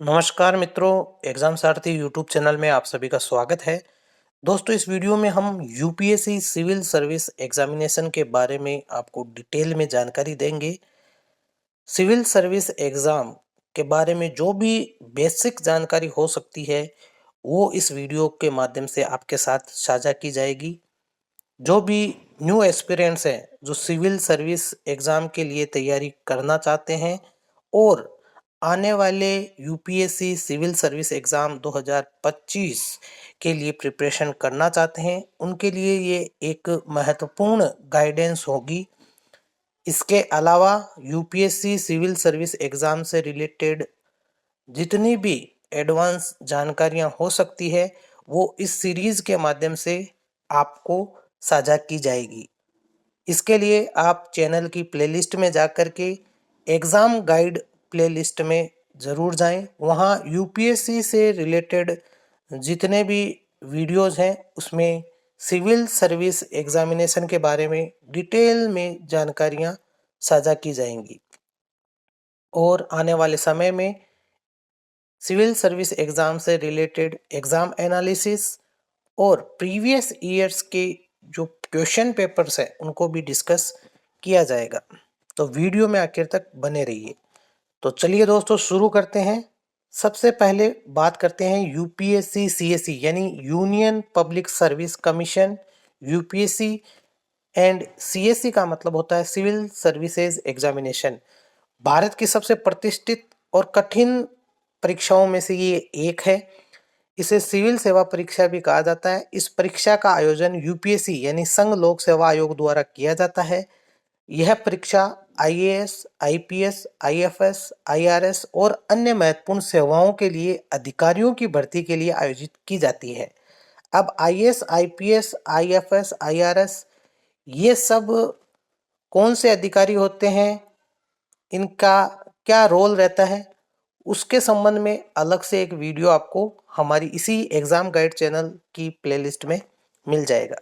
नमस्कार मित्रों, एग्जाम सारथी YouTube channel में आप सभी का स्वागत है। दोस्तों, इस वीडियो में हम यूपीएससी सिविल सर्विस एग्जामिनेशन के बारे में आपको डिटेल में जानकारी देंगे। सिविल सर्विस एग्जाम के बारे में जो भी बेसिक जानकारी हो सकती है वो इस वीडियो के माध्यम से आपके साथ साझा की जाएगी। जो भी न्यू एस्पिरेंट्स हैं जो सिविल सर्विस एग्जाम के लिए तैयारी करना चाहते हैं और आने वाले यूपीएससी सिविल सर्विस एग्जाम 2025 के लिए प्रिपरेशन करना चाहते हैं, उनके लिए ये एक महत्वपूर्ण गाइडेंस होगी। इसके अलावा यूपीएससी सिविल सर्विस एग्जाम से रिलेटेड जितनी भी एडवांस जानकारियां हो सकती है वो इस सीरीज के माध्यम से आपको साझा की जाएगी। इसके लिए आप चैनल की प्लेलिस्ट में जाकर के एग्ज़ाम गाइड प्लेलिस्ट में ज़रूर जाएं। वहाँ यूपीएससी से रिलेटेड जितने भी वीडियोस हैं उसमें सिविल सर्विस एग्जामिनेशन के बारे में डिटेल में जानकारियाँ साझा की जाएंगी और आने वाले समय में सिविल सर्विस एग्ज़ाम से रिलेटेड एग्ज़ाम एनालिसिस और प्रीवियस ईयर्स के जो क्वेश्चन पेपर्स हैं उनको भी डिस्कस किया जाएगा। तो वीडियो में आखिर तक बने रहिए। तो चलिए दोस्तों, शुरू करते हैं। सबसे पहले बात करते हैं यूपीएससी सीएससी यानी union public service commission. UPSC and CSC का मतलब होता है सिविल सर्विसेज एग्जामिनेशन। भारत की सबसे प्रतिष्ठित और कठिन परीक्षाओं में से ये एक है। इसे सिविल सेवा परीक्षा भी कहा जाता है। इस परीक्षा का आयोजन यूपीएससी यानी संघ लोक सेवा आयोग द्वारा किया जाता है। यह परीक्षा आईएएस, आईपीएस, आईएफएस, आईआरएस और अन्य महत्वपूर्ण सेवाओं के लिए अधिकारियों की भर्ती के लिए आयोजित की जाती है। अब आईएएस, आईपीएस, आईएफएस, आईआरएस ये सब कौन से अधिकारी होते हैं, इनका क्या रोल रहता है, उसके संबंध में अलग से एक वीडियो आपको हमारी इसी एग्जाम गाइड चैनल की प्लेलिस्ट में मिल जाएगा।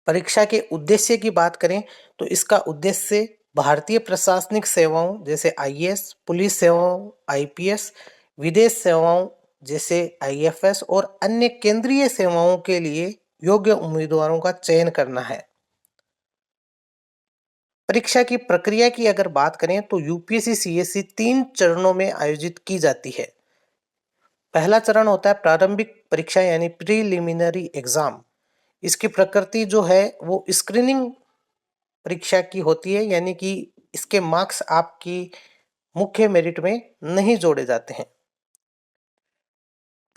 परीक्षा के उद्देश्य की बात करें तो इसका उद्देश्य भारतीय प्रशासनिक सेवाओं जैसे आईएएस, पुलिस सेवाओं आईपीएस, विदेश सेवाओं जैसे आईएफएस और अन्य केंद्रीय सेवाओं के लिए योग्य उम्मीदवारों का चयन करना है। परीक्षा की प्रक्रिया की अगर बात करें तो यूपीएससी सीएससी 3 चरणों में आयोजित की जाती है। पहला चरण होता है प्रारंभिक परीक्षा यानी प्रीलिमिनरी एग्जाम। इसकी प्रकृति जो है वो स्क्रीनिंग परीक्षा की होती है, यानी कि इसके मार्क्स आपकी मुख्य मेरिट में नहीं जोड़े जाते हैं।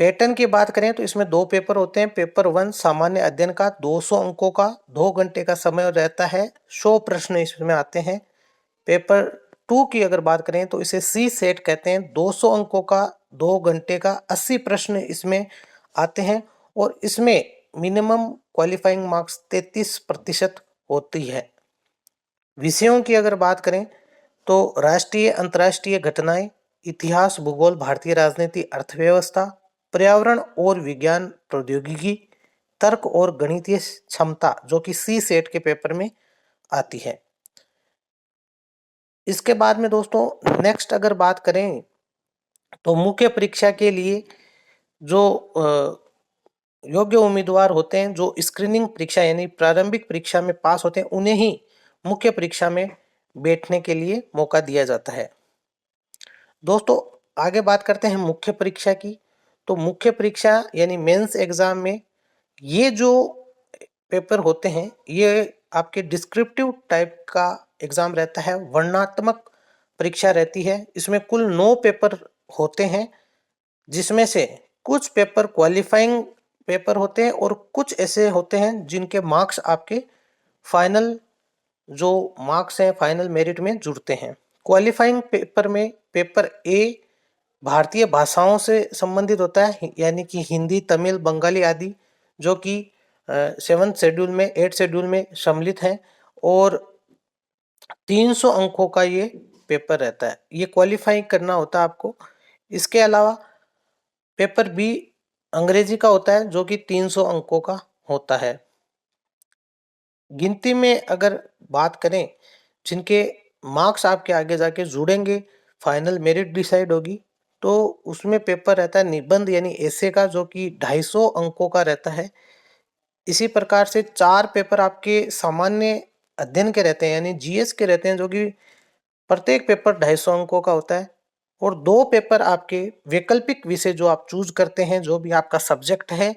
पैटर्न की बात करें तो इसमें 2 पेपर होते हैं। पेपर 1 सामान्य अध्ययन का 200 अंकों का 2 घंटे का समय रहता है, 100 प्रश्न इसमें आते हैं। पेपर 2 की अगर बात करें तो इसे सी सेट कहते हैं, 200 अंकों का 2 घंटे का 80 प्रश्न इसमें आते हैं और इसमें मिनिमम क्वालिफाइंग मार्क्स 33% होती है। विषयों की अगर बात करें तो राष्ट्रीय अंतर्राष्ट्रीय घटनाएं, इतिहास, भूगोल, भारतीय राजनीति, अर्थव्यवस्था, पर्यावरण और विज्ञान प्रौद्योगिकी, तर्क और गणितीय क्षमता जो कि सी सेट के पेपर में आती है। इसके बाद में दोस्तों नेक्स्ट अगर बात करें तो मुख्य परीक्षा के लिए जो योग्य उम्मीदवार होते हैं, जो स्क्रीनिंग परीक्षा यानी प्रारंभिक परीक्षा में पास होते हैं, उन्हें ही मुख्य परीक्षा में बैठने के लिए मौका दिया जाता है। दोस्तों आगे बात करते हैं मुख्य परीक्षा की। तो मुख्य परीक्षा यानी मेंस एग्जाम में ये जो पेपर होते हैं ये आपके डिस्क्रिप्टिव टाइप का एग्जाम रहता है, वर्णनात्मक परीक्षा रहती है। इसमें कुल 9 पेपर होते हैं जिसमें से कुछ पेपर क्वालिफाइंग पेपर होते हैं और कुछ ऐसे होते हैं जिनके मार्क्स आपके फाइनल जो मार्क्स हैं फाइनल मेरिट में जुड़ते हैं। क्वालिफाइंग पेपर में पेपर ए भारतीय भाषाओं से संबंधित होता है, यानी कि हिंदी, तमिल, बंगाली आदि, जो कि 7th शेड्यूल में 8th शेड्यूल में सम्मिलित है और 300 अंकों का ये पेपर रहता है। ये क्वालिफाई करना होता है आपको। इसके अलावा पेपर बी अंग्रेजी का होता है जो कि 300 अंकों का होता है। गिनती में अगर बात करें जिनके मार्क्स आपके आगे जाके जुड़ेंगे, फाइनल मेरिट डिसाइड होगी, तो उसमें पेपर रहता है निबंध यानी एसे का, जो कि 250 अंकों का रहता है। इसी प्रकार से 4 पेपर आपके सामान्य अध्ययन के रहते हैं यानी जीएस के रहते हैं, जो कि प्रत्येक पेपर 250 अंकों का होता है। और 2 पेपर आपके वैकल्पिक विषय जो आप चूज करते हैं, जो भी आपका सब्जेक्ट है,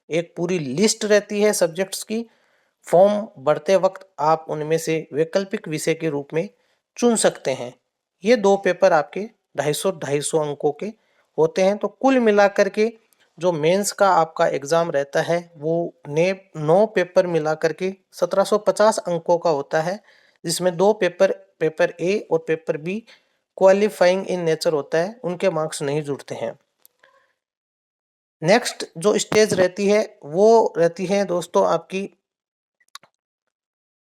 एक पूरी लिस्ट रहती है सब्जेक्ट्स की। फॉर्म भरते वक्त आप उनमें से वैकल्पिक विषय के रूप में चुन सकते हैं। ये 2 पेपर आपके 250 अंकों के होते हैं। तो कुल मिलाकर के जो मेंस का आपका एग्जाम रहता है वो 9 पेपर मिलाकर के 1750 अंकों का होता है, जिसमें 2 पेपर, पेपर ए और paper B, qualifying in nature होता है, उनके मार्क्स नहीं जुड़ते हैं। नेक्स्ट जो स्टेज रहती है वो रहती है दोस्तों आपकी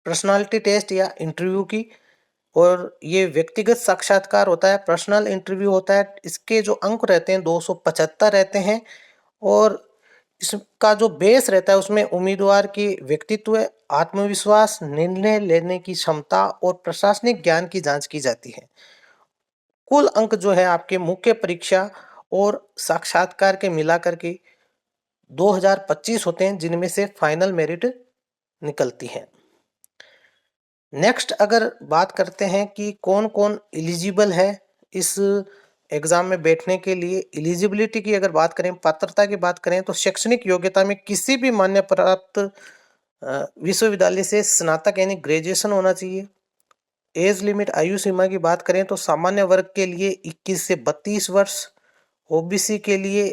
पर्सनालिटी टेस्ट या इंटरव्यू की। और ये व्यक्तिगत साक्षात्कार होता है, पर्सनल इंटरव्यू होता है। इसके जो अंक रहते हैं 275 रहते हैं। और इसका जो बेस रहता है उसमें उम्मीदवार की व्यक्तित्व, आत्मविश्वास, निर्णय लेने की क्षमता और प्रशासनिक ज्ञान की जांच की जाती है। कुल अंक जो है आपके मुख्य परीक्षा और साक्षात्कार के मिलाकर के 2025 होते हैं, जिनमें से फाइनल मेरिट निकलती है। नेक्स्ट अगर बात करते हैं कि कौन कौन एलिजिबल है इस एग्जाम में बैठने के लिए। एलिजिबिलिटी की अगर बात करें, पात्रता की बात करें, तो शैक्षणिक योग्यता में किसी भी मान्य प्राप्त विश्वविद्यालय से स्नातक यानी ग्रेजुएशन होना चाहिए। एज लिमिट, आयु सीमा की बात करें तो सामान्य वर्ग के लिए 21 से 32 वर्ष, ओबीसी के लिए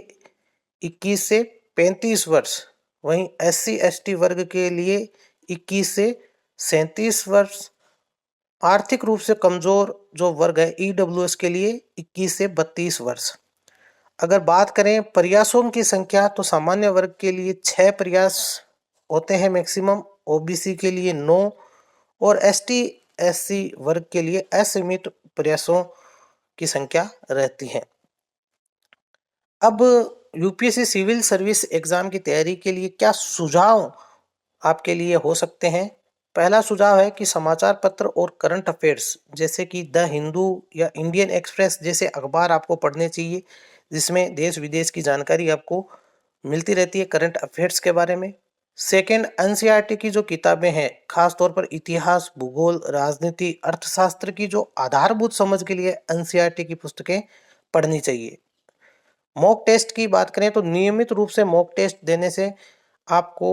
21 से 35 वर्ष, वहीं एससी एसटी वर्ग के लिए 21 से 37 वर्ष, आर्थिक रूप से कमजोर जो वर्ग है ईडब्ल्यूएस के लिए 21 से 32 वर्ष। अगर बात करें प्रयासों की संख्या तो सामान्य वर्ग के लिए 6 प्रयास होते हैं मैक्सिमम, ओबीसी के लिए 9 और एसटी एससी वर्ग के लिए असीमित प्रयासों की संख्या रहती है। अब यूपीएससी सिविल सर्विस एग्जाम की तैयारी के लिए क्या सुझाव आपके लिए हो सकते हैं। पहला सुझाव है कि समाचार पत्र और करंट अफेयर्स जैसे कि द हिंदू या इंडियन एक्सप्रेस जैसे अखबार आपको पढ़ने चाहिए, जिसमें देश विदेश की जानकारी आपको मिलती रहती है करंट अफेयर्स के बारे में। सेकेंड, एनसीईआरटी की जो किताबें हैं, खास तौर पर इतिहास, भूगोल, राजनीति, अर्थशास्त्र की जो आधारभूत समझ के लिए एनसीईआरटी की पुस्तकें पढ़नी चाहिए। मॉक टेस्ट की बात करें तो नियमित रूप से मॉक टेस्ट देने से आपको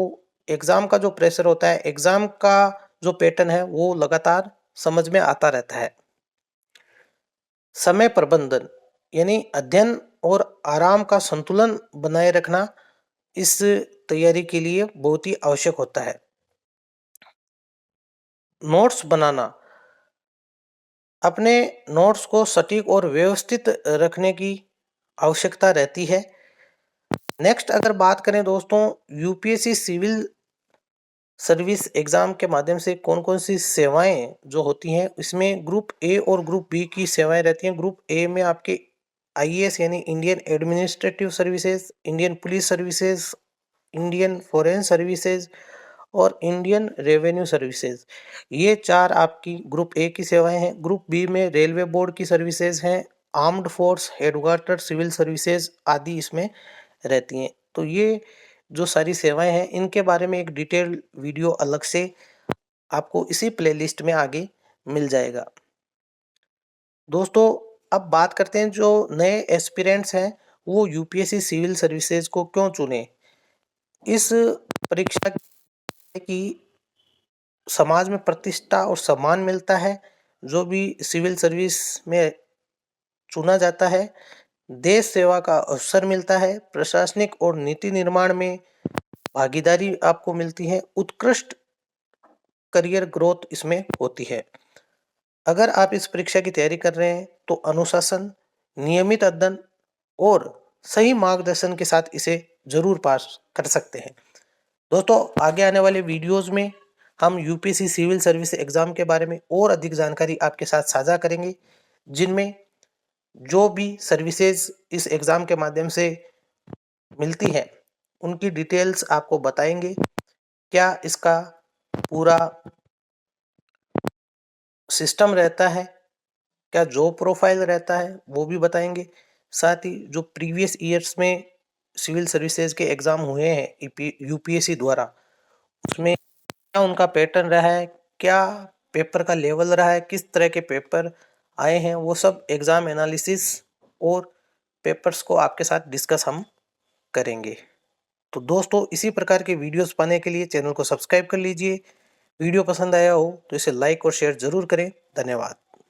एग्जाम का जो प्रेशर होता है, एग्जाम का जो पैटर्न है वो लगातार समझ में आता रहता है। समय प्रबंधन यानी अध्ययन और आराम का संतुलन बनाए रखना इस तैयारी के लिए बहुत ही आवश्यक होता है। नोट्स बनाना, अपने नोट्स को सटीक और व्यवस्थित रखने की आवश्यकता रहती है। नेक्स्ट अगर बात करें दोस्तों, यूपीएससी सिविल सर्विस एग्जाम के माध्यम से कौन कौन सी सेवाएं जो होती हैं, इसमें ग्रुप ए और ग्रुप बी की सेवाएं रहती हैं। ग्रुप ए में आपके आईएएस यानी Indian administrative services, Indian police services, Indian foreign services और इंडियन रेवेन्यू सर्विसेज, ये 4 आपकी ग्रुप ए की सेवाएं हैं। ग्रुप बी में रेलवे बोर्ड की सर्विसेज हैं, armed force, headquarter civil services आदि इसमें रहती हैं। तो ये जो सारी सेवाएं हैं इनके बारे में एक डिटेल वीडियो अलग से आपको इसी प्लेलिस्ट में आगे मिल जाएगा। दोस्तों अब बात करते हैं जो नए एस्पिरेंट्स हैं वो यूपीएससी सिविल सर्विसेज को क्यों चुने। इस परीक्षा की समाज में प्रतिष्ठा और सम्मान मिलता है। जो भी सिविल सर्विस में चुना जाता है, देश सेवा का अवसर मिलता है, प्रशासनिक और नीति निर्माण में भागीदारी आपको मिलती है, उत्कृष्ट करियर ग्रोथ इसमें होती है। अगर आप इस परीक्षा की तैयारी कर रहे हैं तो अनुशासन, नियमित अध्ययन और सही मार्गदर्शन के साथ इसे जरूर पास कर सकते हैं। दोस्तों आगे आने वाले वीडियोस में हम यूपीएससी सिविल सर्विस एग्जाम के बारे में और अधिक जानकारी आपके साथ साझा करेंगे, जिनमें जो भी सर्विसेज इस एग्जाम के माध्यम से मिलती हैं उनकी डिटेल्स आपको बताएंगे। क्या इसका पूरा सिस्टम रहता है, क्या जॉब प्रोफाइल रहता है, वो भी बताएंगे। साथ ही जो प्रीवियस ईयर्स में सिविल सर्विसेज के एग्ज़ाम हुए हैं यूपीएससी द्वारा, उसमें क्या उनका पैटर्न रहा है, क्या पेपर का लेवल रहा है, किस तरह के पेपर आए हैं, वो सब एग्ज़ाम एनालिसिस और पेपर्स को आपके साथ डिस्कस हम करेंगे। तो दोस्तों, इसी प्रकार के वीडियोस पाने के लिए चैनल को सब्सक्राइब कर लीजिए। वीडियो पसंद आया हो तो इसे लाइक और शेयर ज़रूर करें। धन्यवाद।